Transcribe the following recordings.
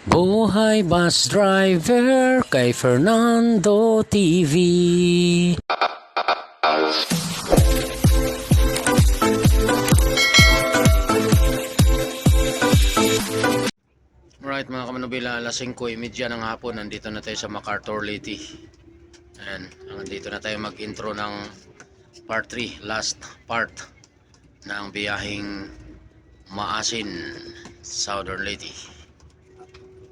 Buhay Bus Driver kay Fernando TV. Alright mga kamanubila, alas 5:30 ng hapon, nandito na tayo sa MacArthur Leyte. Ayan, nandito na tayo mag-intro ng part 3, last part ng biyaheng Maasin, Southern Leyte.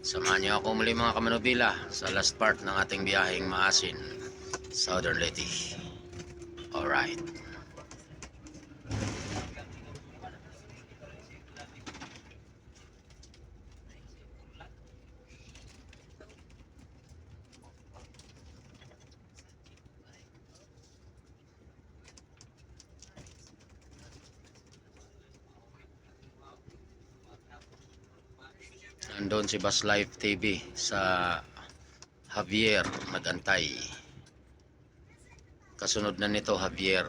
Samahan niyo ako muli mga kamanubila sa last part ng ating biyaheng Maasin, Southern Leyte. Alright. Nandun si Bus Life TV sa Javier nagantay. Kasunod na nito Javier.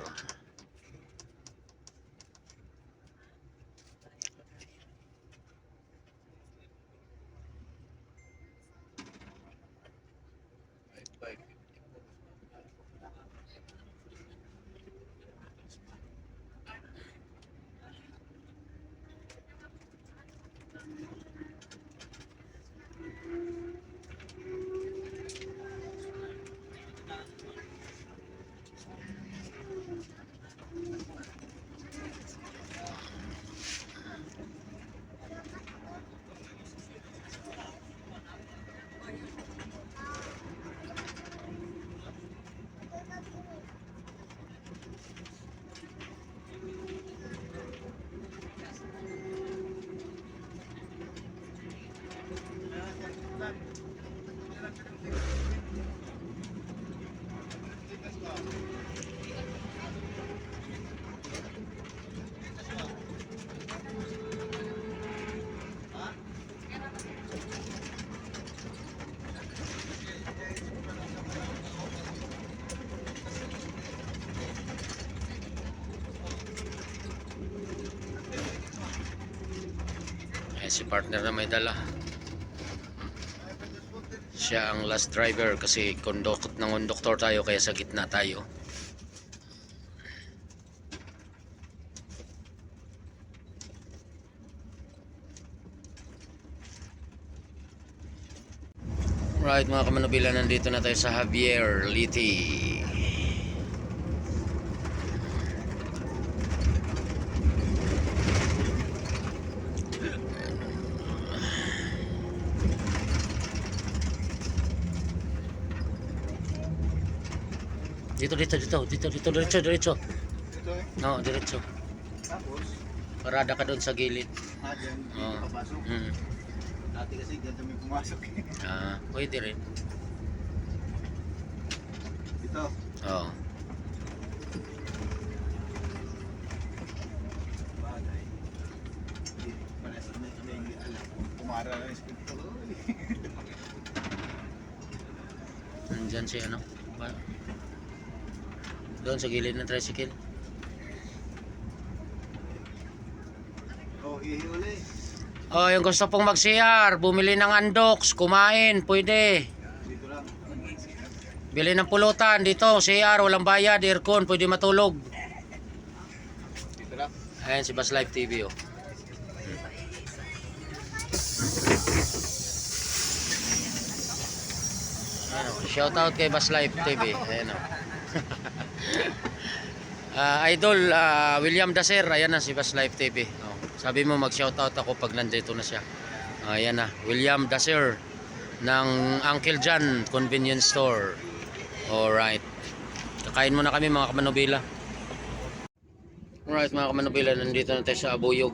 Si partner na may dala, siya ang last driver kasi konduktor tayo kaya sa gitna tayo. Right mga kamanubila, nandito na tayo sa Javier Leyte. Dito, diretso. No, diretso. Tapos, Parada ka doon sa gilid. dyan, Oo. papasok. Dati kasi dyan kami pumasok. Pwede rin. Ito. Oo. Bagay. Pares na may alam. Kumara na yung speed ko. Nandyan si ano. Doon sa gilid ng tricycle. Oh, uli. Oh, yung gusto pong mag-CR, bumili ng Andox, kumain, pwede. Dito lang. Bili ng pulutan dito, CR, walang bayad, aircon, pwede matulog. Dito lang. Ayan si Bus Life TV, oh. Ano, shout out kay Bus Life TV. Ayan, oh. Idol William Dacer, ayan na si Bus Life TV. Oh, sabi mo mag-shout out ako pag nandito na siya. Ayan na, William Dacer ng Uncle John Convenience Store. Alright. Kakain muna kami mga kamanubila. Alright mga kamanubila, nandito na tayo sa Abuyog.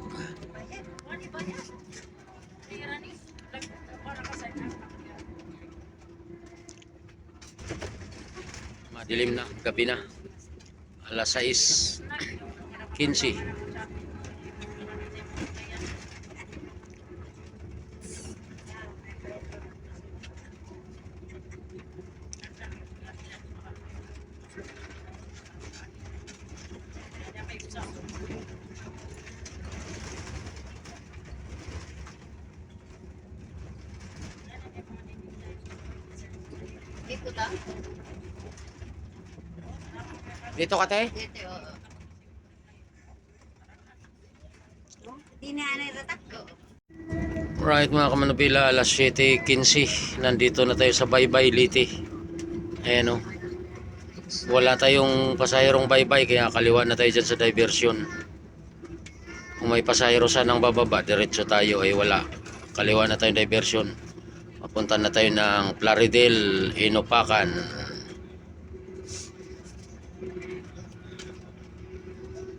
Madilim na, gabi na. Alas 6:15. Dito ta. Dito ka, te? Dito, oo. Di na natatak ko. Right mga kamanubila, alas 7:15. Nandito na tayo sa Baybay, Liti. Ayan o. Wala tayong pasahirong baybay kaya kaliwa na tayo dyan sa diversion. Kung may pasahero sanang bababa, diretso tayo ay wala. Kaliwa na tayong diversion. Papunta na tayo ng Plaridel, Inupakan.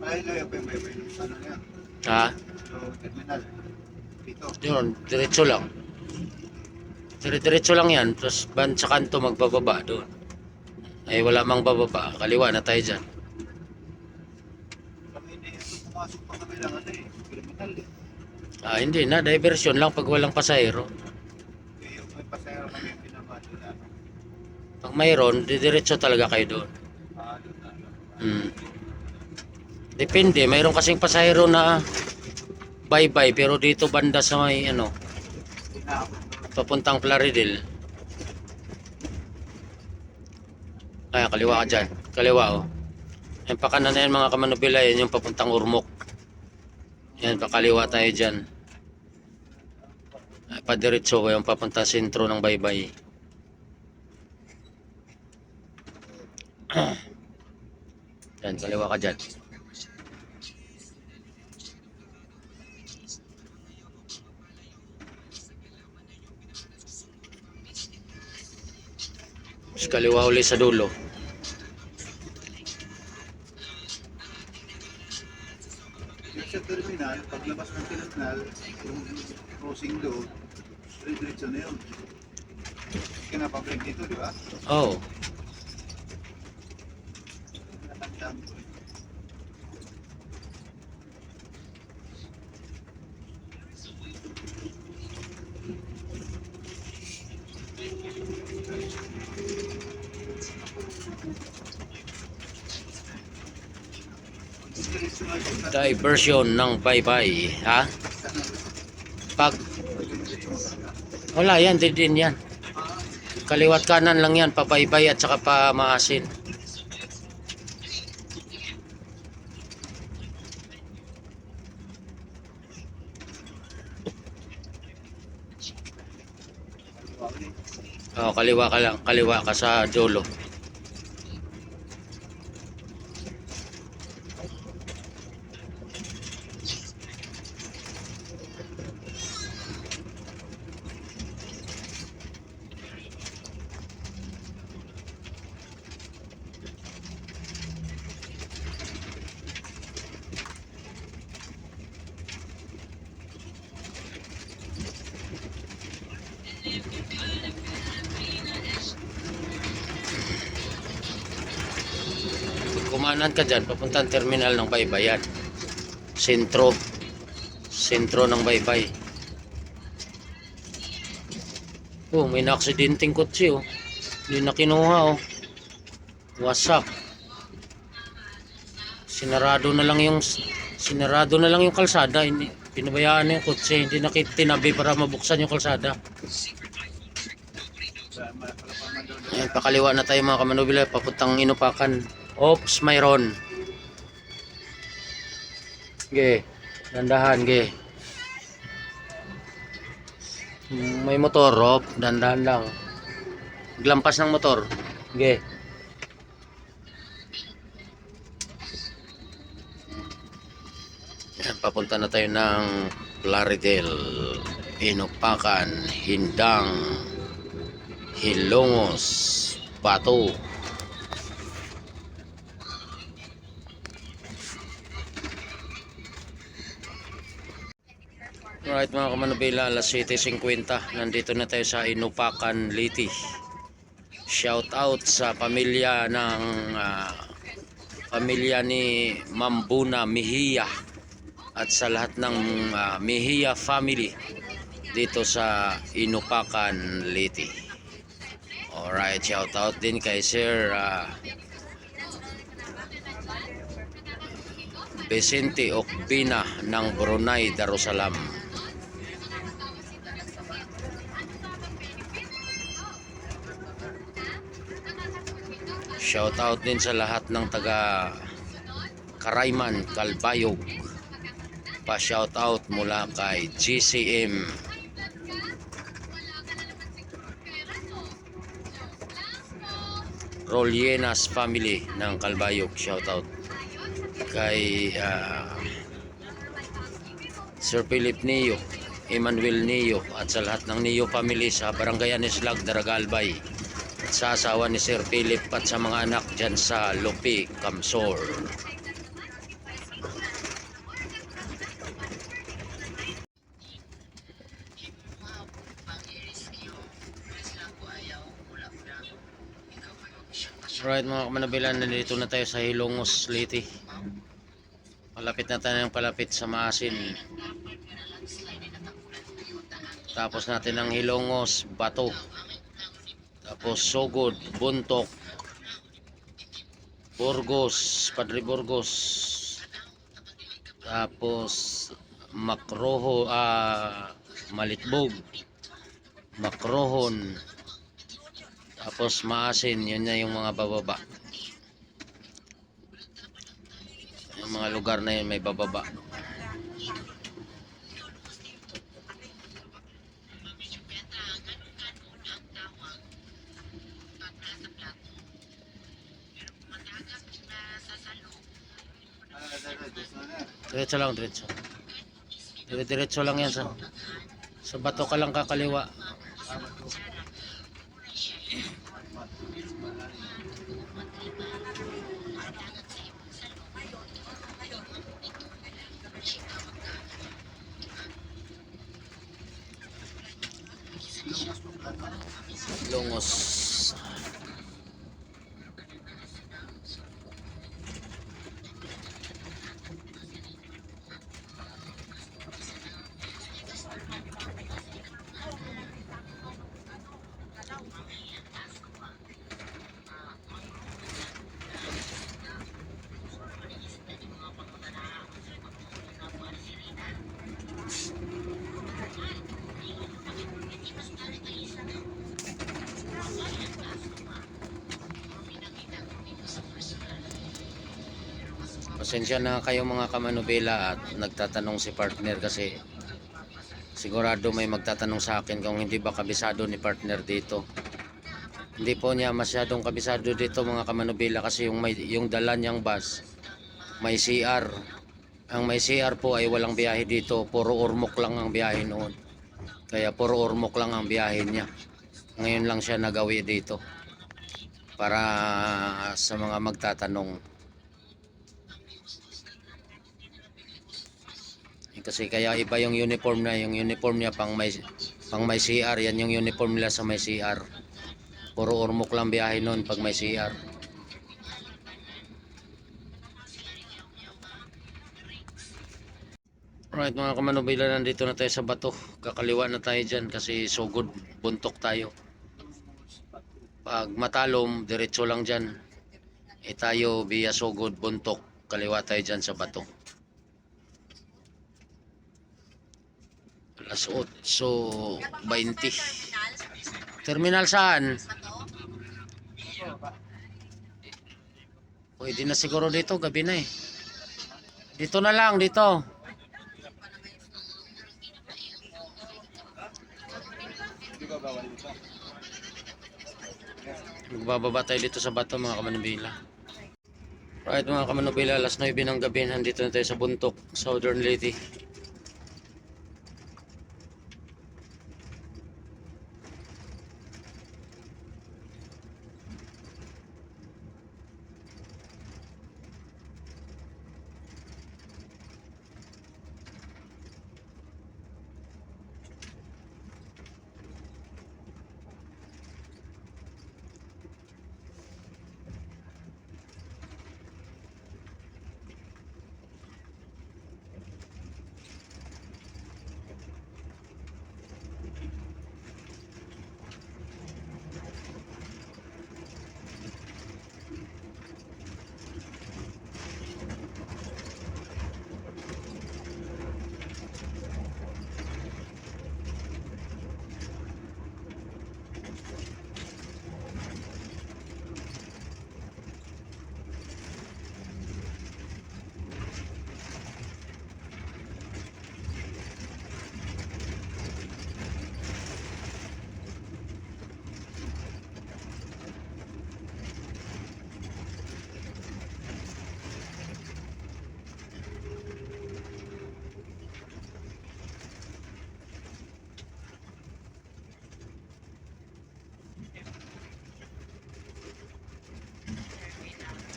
Malayo yung bay-bay. Ano yan? Ha? So, terminal. Dito. Yun, diretso lang. Diretso lang yan. Tapos sa kanto magbababa doon. Ay wala mang bababa. Kaliwa na tayo dyan. Kami na yung pumasok pa kami lang terminal eh. Hindi na. Diversion lang pag walang pasahero. Yung may pasayro kami yung pinabado na. Pag mayroon, diretso talaga kayo doon. Doon na. Hmm. Depende. Mayroon kasing pasahero na bye-bye. Pero dito banda sa may Inaabot doon. papuntang Plaridel. Kaya kaliwa ka dyan. Kaliwa oh. Yan pa kanan na yan mga kamanubila. Yan yung papuntang Urmok. Yan pakaliwa tayo dyan. Ay, padiretso yung papuntang sentro ng Baybay. Yan kaliwa ka dyan. Tapos kaliwa uli sa dulo. Yung sa terminal, paglabas ng terminal, yung crossing doon, diretso na yun. Kinapabrik dito, di ba? Oh. Natandaan ko eh. Diversion ng Baybay. Ha? Pag wala yan, din yan. Kaliwat kanan lang yan, pa Baybay at saka pa Maasin. Oh, kaliwa ka lang, kaliwa ka sa dulo. Kumanan ka dyan, papuntang terminal ng Baybayan. Sentro ng Baybay. Oh, may na-aksidenteng kotse oh. Hindi na kinuha oh. Wasak. Sinarado na lang yung kalsada. Hindi, pinabayaan na yung kotse. Hindi na tinabi para mabuksan yung kalsada. Ayan, pakaliwa na tayo mga kamanubila. Papuntang Inupakan. Ops, mayroon. Ge, dandahan ge. May motor, op, dandahan lang. Glampas ng motor. Ge. Ayan, papunta na tayo ng Plaridel, Inupakan, Hindang, Hilongos, Bato. Alright mga kamanubila, alas 7:50. Nandito na tayo sa Inupakan, Liti. Shout out sa pamilya ni Mambuna Mejia at sa lahat ng Mejia family dito sa Inupakan, Liti. Alright, shout out din kay Sir Vicente Okbina ng Brunei Darussalam. Shout out din sa lahat ng taga Karayman, Calbayog. Pa shout out mula kay GCM Rolienas family ng Calbayog. Shout out kay Sir Philip Neo, Emmanuel Neo at sa lahat ng Neo family sa Barangay Anislag, Daragalbay, at sa asawa ni Sir Philip at sa mga anak dyan sa Lupi, Kamsor. Alright mga kamanabilan, nandito na tayo sa Hilongos, Leyte. Palapit na tayo ng palapit sa Maasin. Tapos natin ang Hilongos, Bato. Tapos Sogod, Buntok, Burgos, Padre Burgos. Tapos Makroho, Malitbog, Makrohon. Tapos Maasin, yun na yung mga bababa. Yung mga lugar na yun may bababa. Diretso lang, diretso. Diretso lang yan sa bato ka lang kakaliwa. Longos. Pasensya na kayo mga kamanubela at nagtatanong si partner kasi sigurado may magtatanong sa akin kung hindi ba kabisado ni partner dito. Hindi po niya masyadong kabisado dito mga kamanubela kasi yung dala niyang bus may CR. Ang may CR po ay walang biyahe dito, puro urmok lang ang biyahe noon. Kaya puro urmok lang ang biyahe niya. Ngayon lang siya nagawi dito para sa mga magtatanong. Kasi kaya iba yung uniform na, yung uniform niya pang may CR, yan yung uniform nila sa may CR. Puro urmok lang biyahe noon pag may CR. Alright mga kamanubila, nandito na tayo sa Bato. Kakaliwa na tayo dyan kasi Sogod, Buntok tayo. Pag Matalom, diretso lang dyan. Tayo via Sogod, Buntok, kaliwa tayo dyan sa Bato. Alas 8:20. Terminal saan? Pwede na siguro dito, gabi na eh. Dito na lang, dito. Magbababa tayo dito sa Bato mga kamanubila. Right mga kamanubila, alas 9 ng gabi, nandito na tayo sa Buntok, Southern Leyte.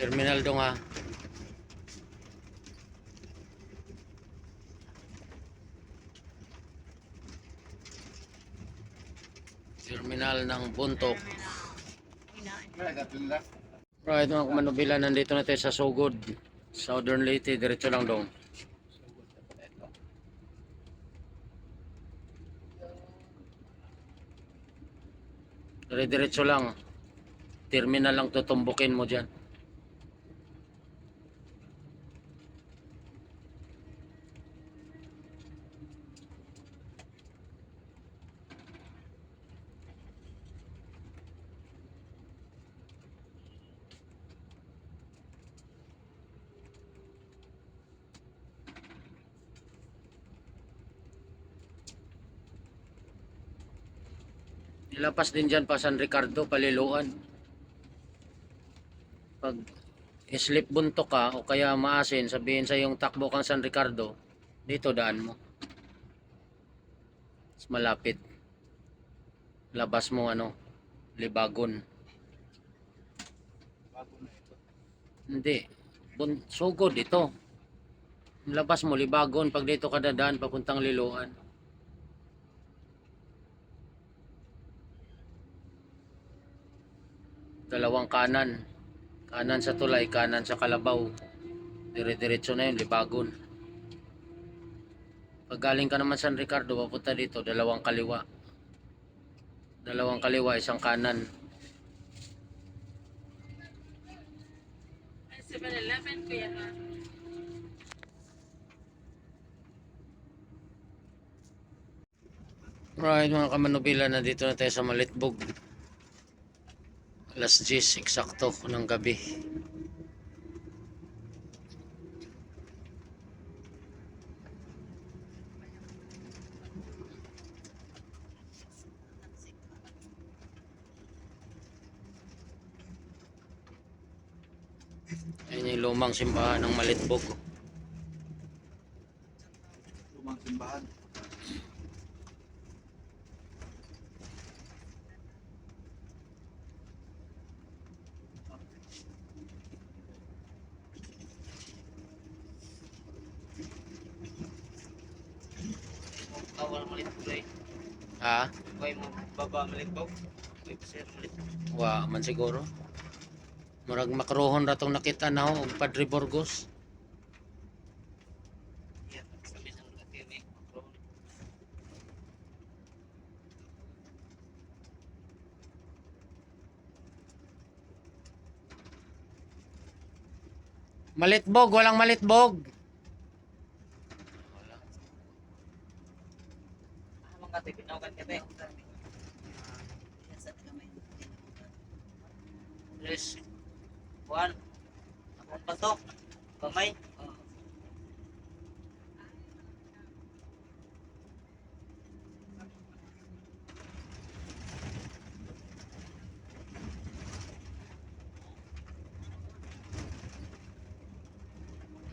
Terminal dong ha. Terminal ng Buntok. Right mga kamanubila, nandito na tayo sa Sugod, Southern Leyte, diretso lang dong. Diretso lang. Terminal lang tutumbukin mo dyan. Nilapas din dyan pa San Ricardo, Paliluan. Pag slip buntok ka o kaya maasin, sabihin sa yung takbo kang San Ricardo, dito daan mo. Mas malapit. Labas mo ano, Libagon. Bago na ito. Hindi. Sugod ito. Labas mo Libagon, pag dito ka dadaan papuntang Liloan. Dalawang kanan. Kanan sa tulay, kanan sa Kalabaw. Dire-diretso na yun, Libagon. Pag galing ka naman San Ricardo, papunta dito, dalawang kaliwa. Dalawang kaliwa, isang kanan. 7-Eleven kuya ha. Right mga kamanubila, nandito na tayo sa Malitbog. Alas 10 eksakto ng gabi. Ayun yung lumang simbahan ng Malitbog. Lumang simbahan. Awal malitbog ay. Ha? Huwag mo baba malitbog. Huwag sir malitbog. Wa man siguro. Murag makruhon ra tong nakita na ho og Padre Burgos. Yan. Sabi ng latini. Malitbog, walang Malitbog. Mga kati, pinawagan ka tayo. Tres. Juan. Akong patok. Kamay.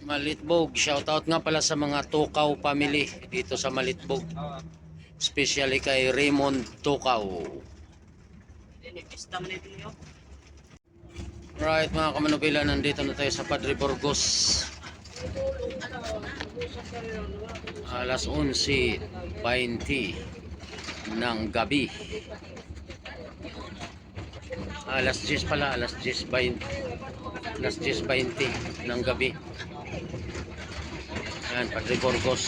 Malitbog, shoutout nga pala sa mga Tukaw family dito sa Malitbog. Especially kay Raymond Tukaw. Ini pista man ito niyo. Right mga kamanubila, nandito na tayo sa Padre Burgos. Alas 11:20 ng gabi. Alas 10 pala, alas 10:20. Alas 10:20 ng gabi. Ayan, Padre Burgos.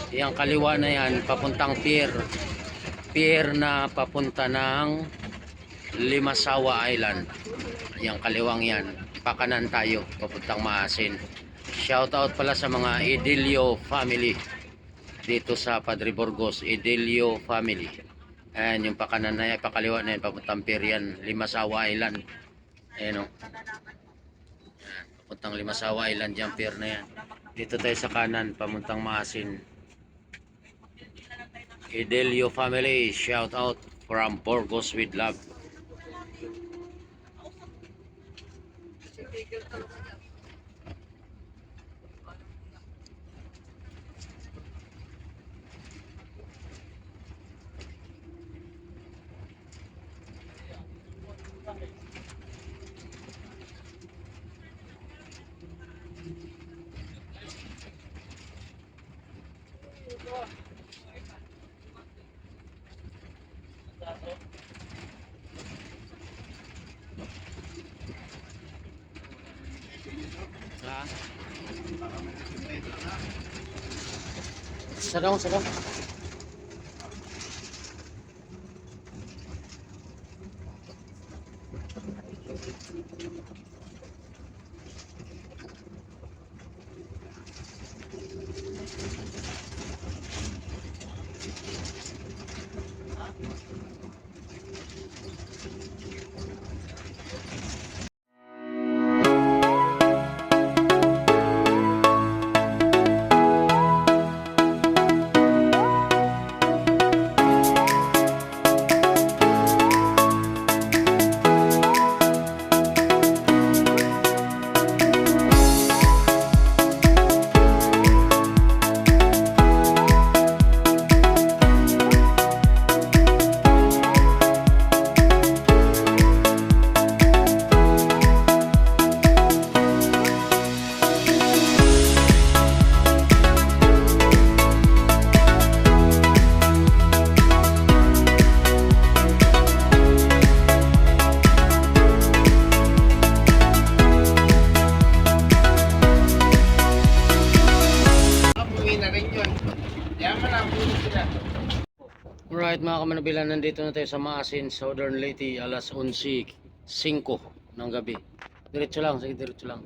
Yang kaliwa na yan, papuntang pier. Pier na papunta ng Limasawa Island. Yang kaliwang yan. Pakanan tayo, papuntang Maasin. Shoutout pala sa mga Idilio family dito sa Padre Burgos. Idilio family. Ayan, yung pakanan na yan, pakaliwa na yan, papuntang pier yan. Limasawa Island. Ayan o. Papuntang Limasawa Island yung pier na yan. Dito tayo sa kanan, papuntang Maasin. Idilio family, shout out from Burgos with love. Ha? Baka may estimator na. Sarong, sarong. Alright mga kamanabila, nandito na tayo sa Maasin, Southern Leyte, alas 11:05 ng gabi. Diretso lang, sige diretso lang.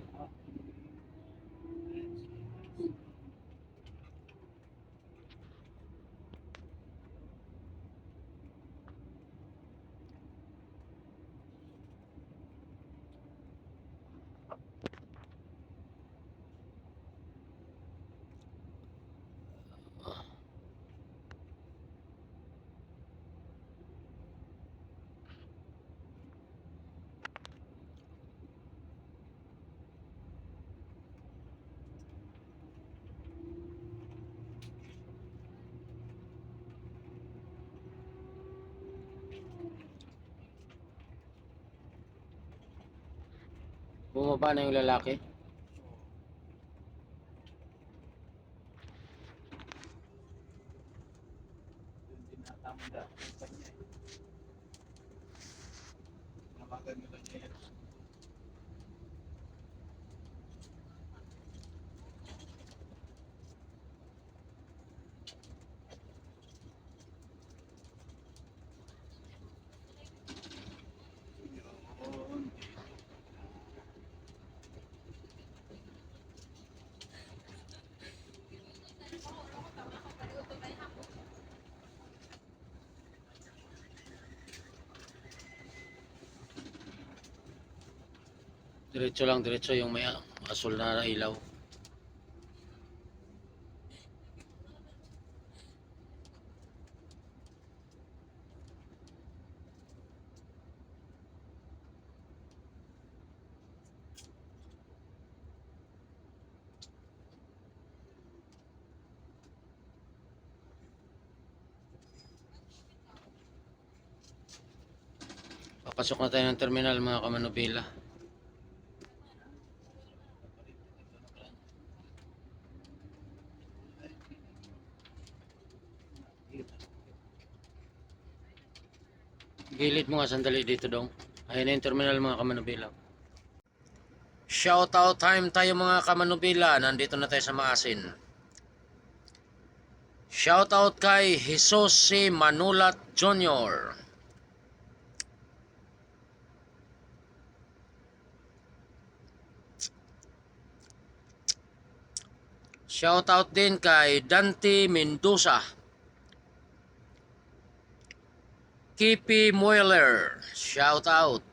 Bumaba na yung lalaki. Yung tinatamda. Kanya. Namagan mo lang niya yan. Yun. Diretso lang, diretso yung may asul na ilaw. Papasok na tayo ng terminal mga kamanubila. Gilid mo nga sandali dito dong. Ayun na yung terminal mga kamanubila. Shoutout time tayo mga kamanubila. Nandito na tayo sa Maasin. Shoutout kay Jesus C. Manulat Jr. Shoutout din kay Dante Mendoza. Kipi Mueller. Shoutout.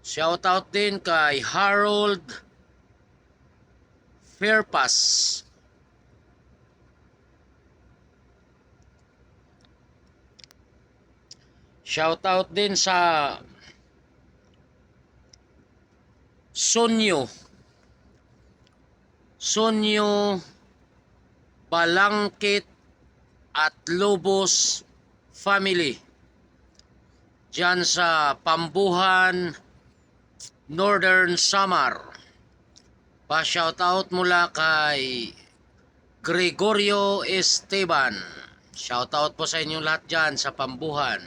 Shoutout din kay Harold Fairpass. Shoutout din sa Sonyo Balangkit at Lobos family diyan sa Pambuhan, Northern Samar. Pa-shoutout mula kay Gregorio Esteban. Shoutout po sa inyong lahat dyan sa Pambuhan.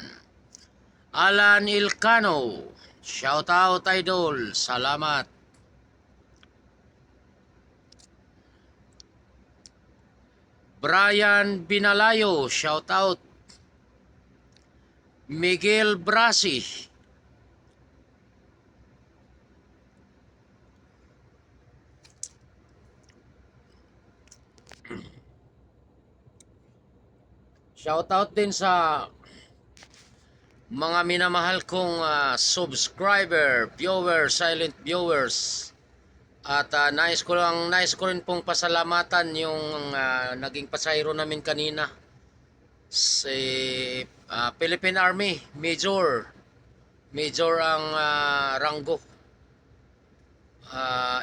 Alan Ilcano. Shoutout idol. Salamat. Brian Binalayo. Shoutout. Miguel Brasi. Shoutout din sa mga minamahal kong subscriber, viewers, silent viewers. At nais ko rin pong pasalamatan yung naging pasahero namin kanina. Si Philippine Army, Major. Major ang ranggo.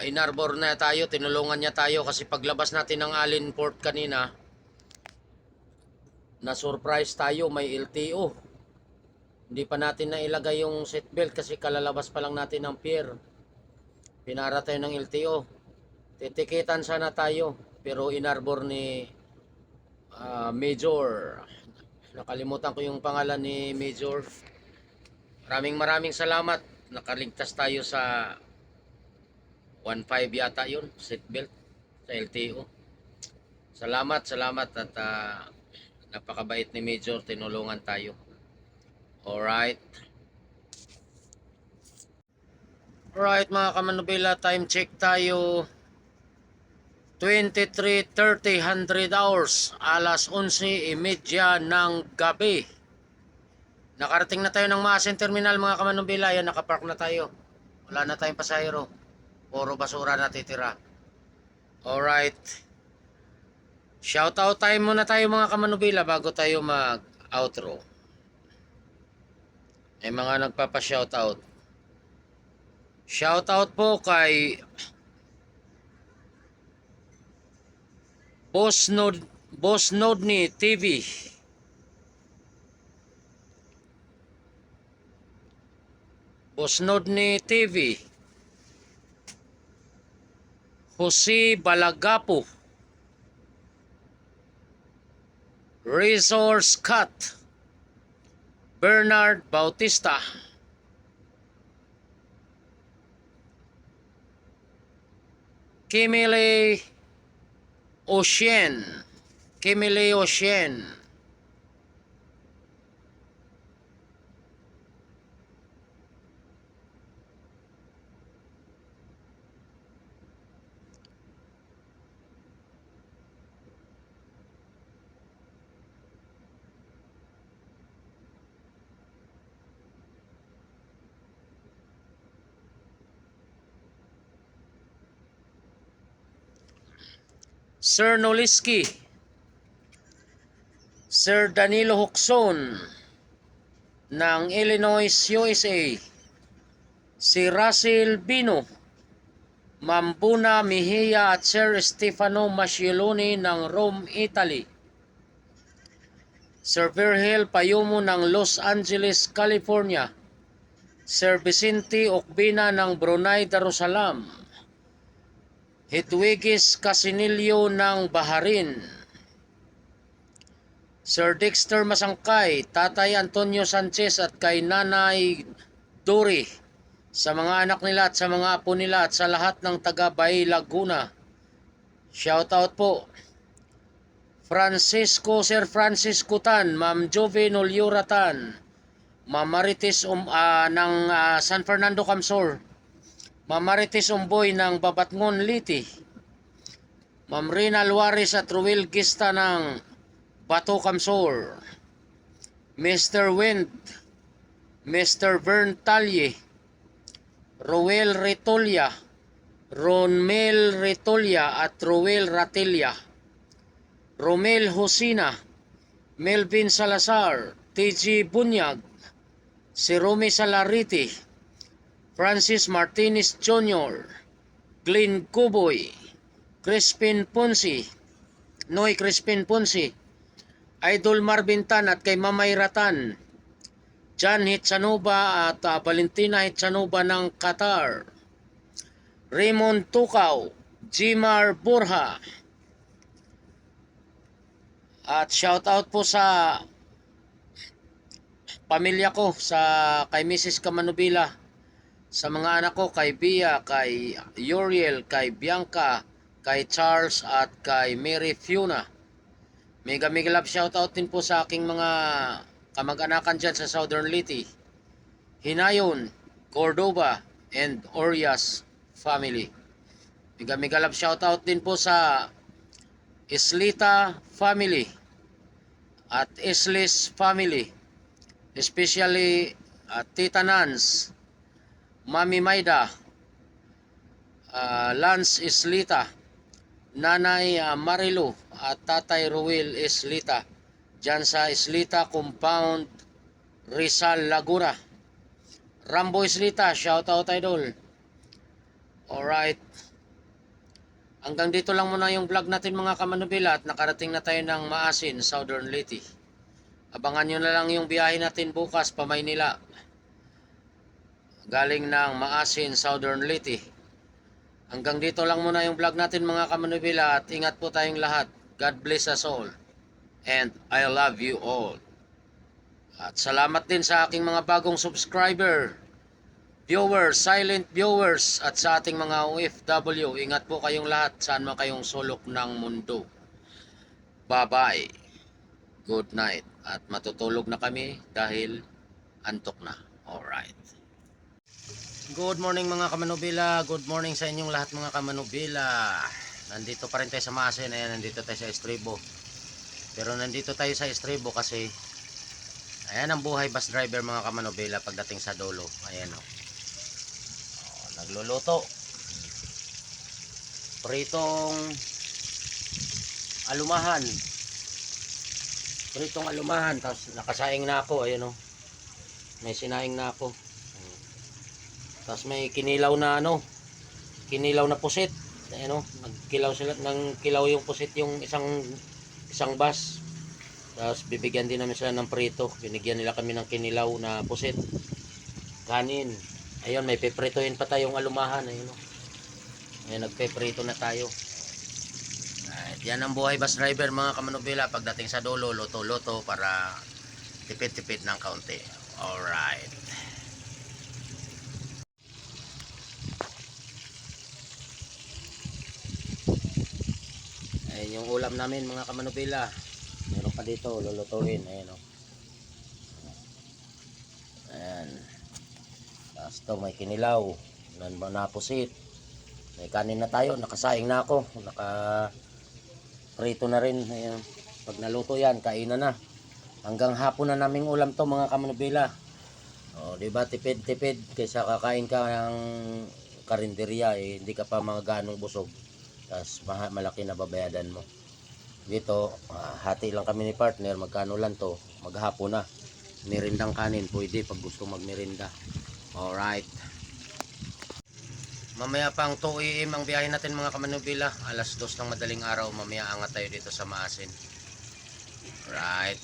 Inarbor na tayo, tinulungan niya tayo kasi paglabas natin ng Allen Port kanina, na-surprise tayo, may LTO. Hindi pa natin nailagay yung seatbelt kasi kalalabas pa lang natin ng pier. Pinara tayo ng LTO. Titikitan sana tayo, pero inarbor ni Major. Nakalimutan ko yung pangalan ni Major. Maraming salamat. Nakaligtas tayo sa 1.5 yata yun, seatbelt sa LTO. Salamat at napakabait ni Major, tinulungan tayo. Alright mga kamanubela, time check tayo. 23:30, 100 hours, alas 11:30 ng gabi. Nakarating na tayo ng Maasin Terminal mga kamanubela. Yan, nakapark na tayo. Wala na tayong pasahero. Puro basura natitira. Alright. Shoutout time muna tayo mga kamanubela bago tayo mag-outro. May mga nagpapa-shoutout. Shoutout po kay Boss Nodney TV. Boss Nodney TV. Jose Balagapo. Resource Cut. Bernard Bautista. Kimile Ocean. Sir Noliski, Sir Danilo Huxon ng Illinois, USA, si Russell Bino, Ma'am Buna Mejia at Sir Stefano Mascioloni ng Rome, Italy, Sir Virgil Payumo ng Los Angeles, California, Sir Vicente Okbina ng Brunei Darussalam, Hitwigis Casinilio ng Baharin, Sir Dexter Masangkay, Tatay Antonio Sanchez at kay Nanay Dori, sa mga anak nila at sa mga apo nila at sa lahat ng taga Bay Laguna. Shoutout po. Sir Francisco Tan, Ma'am Jove Noliura Tan, Ma'am Marites ng San Fernando Camsor, Ma'am Marites Umboy ng Babatngon Liti, Ma'am Rina Luares at Ruel Gista ng Bato Camsor, Mr. Wind, Mr. Vern Talye, Roel Retolia, Ronmel Retolia at Roel Ratelia, Romel Hosina, Melvin Salazar, TG Bunyag, si Romy Salariti, Francis Martinez Jr., Glenn Cuboy, Crispin Ponce, Noy Crispin Ponce, Idol Marvin Tan at kay Mamay Ratan, John Hitsanova at Valentina Hitsanova ng Qatar, Raymond Tukaw, Jimar Burha. At shout out po sa pamilya ko, sa kay Mrs. Kamanubila, sa mga anak ko, kay Bia, kay Uriel, kay Bianca, kay Charles at kay Mary Fiona. Mega love shout out din po sa aking mga kamag-anakan dyan sa Southern Leyte, Hinayon, Cordova, and Orias family. Mega love shout out din po sa Islita family at Islis family, especially Tita Nans, Mami Maida, Lance Islita, Nanay Marilu at Tatay Ruel Islita dyan sa Islita Compound, Rizal, Laguna. Rambo Islita, shout out idol. Alright, hanggang dito lang muna yung vlog natin mga kamanubila, at nakarating na tayo ng Maasin, Southern Leyte. Abangan nyo na lang yung biyahe natin bukas pa Maynila, galing ng Maasin, Southern Leyte. Hanggang dito lang muna yung vlog natin mga kamanubila, at ingat po tayong lahat. God bless us all and I love you all. At salamat din sa aking mga bagong subscriber, viewers, silent viewers, at sa ating mga OFW. Ingat po kayong lahat saan man kayong sulok ng mundo. Bye bye, good night, at matutulog na kami dahil antok na. Alright. Good morning mga kamanubila, good morning sa inyong lahat mga kamanubila. Nandito pa rin tayo sa Maasin, ayan, nandito tayo sa Estribo. Pero nandito tayo sa Estribo kasi ayan ang buhay bus driver mga kamanubila pagdating sa dulo. Ayan o. Nagluluto. Pritong alumahan. Pritong alumahan. Tapos nakasaing na ako, ayan o. May sinaing na ako. Tapos may kinilaw na kinilaw na pusit. Ayan o, nagkilaw sila, nang kilaw yung pusit yung isang bus. Tapos bibigyan din namin sila ng prito. Binigyan nila kami ng kinilaw na pusit. Kanin. Ayun, may pepritohin pa tayong alumahan. Ayun o. Ayun, nagpeprito na tayo. Yan ang buhay bus driver mga kamanubila. Pagdating sa dulo, luto-luto para tipid-tipid ng kaunti. Alright. Ayun yung ulam namin mga kamanubila. Meron pa dito, lulutuin. Ayan o. Ayan. Tapos ito may kinilaw. Napusit. May kanin na tayo. Nakasaing na ako. Naka-prito na rin. Ayan. Pag naluto yan, kainan na. Hanggang hapon na naming ulam to mga kamanubila. O, diba? Tipid-tipid. Kaysa kakain ka ng karinderya. Hindi ka pa mga ganong busog. Tapos malaki na babayadan mo. Dito, hati lang kami ni partner. Magkano lang to? Maghapon na. Merindang kanin. Pwede pag gusto magmerinda. Alright. Mamaya pang 2 AM ang biyahe natin mga kamanubila. 2:00 ng madaling araw. Mamaya angat tayo dito sa Maasin. Alright.